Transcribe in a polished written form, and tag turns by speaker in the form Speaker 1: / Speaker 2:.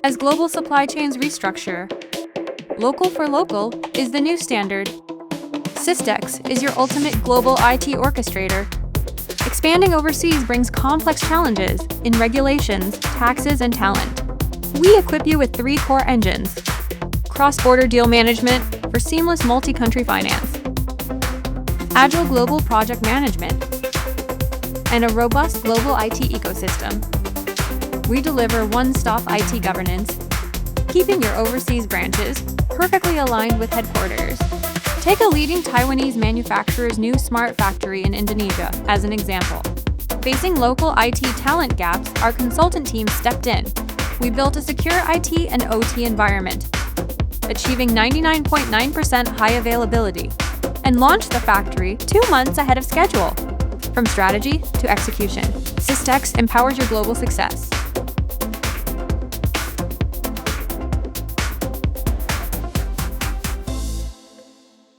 Speaker 1: as global supply chains restructure. Local for local is the new standard. Systex is your ultimate global IT orchestrator. Expanding overseas brings complex challenges in regulations, taxes, and talent. We equip you with 3 core engines: cross-border deal management for seamless multi-country finance, agile global project management, and a robust global IT ecosystem. We deliver one-stop IT governance, keeping your overseas branches perfectly aligned with headquarters. Take a leading Taiwanese manufacturer's new smart factory in Indonesia as an example. Facing local IT talent gaps, our consultant team stepped in. We built a secure IT and OT environment, achieving 99.9% high availability, and launched the factory 2 months ahead of schedule. From strategy to execution, Systex empowers your global success.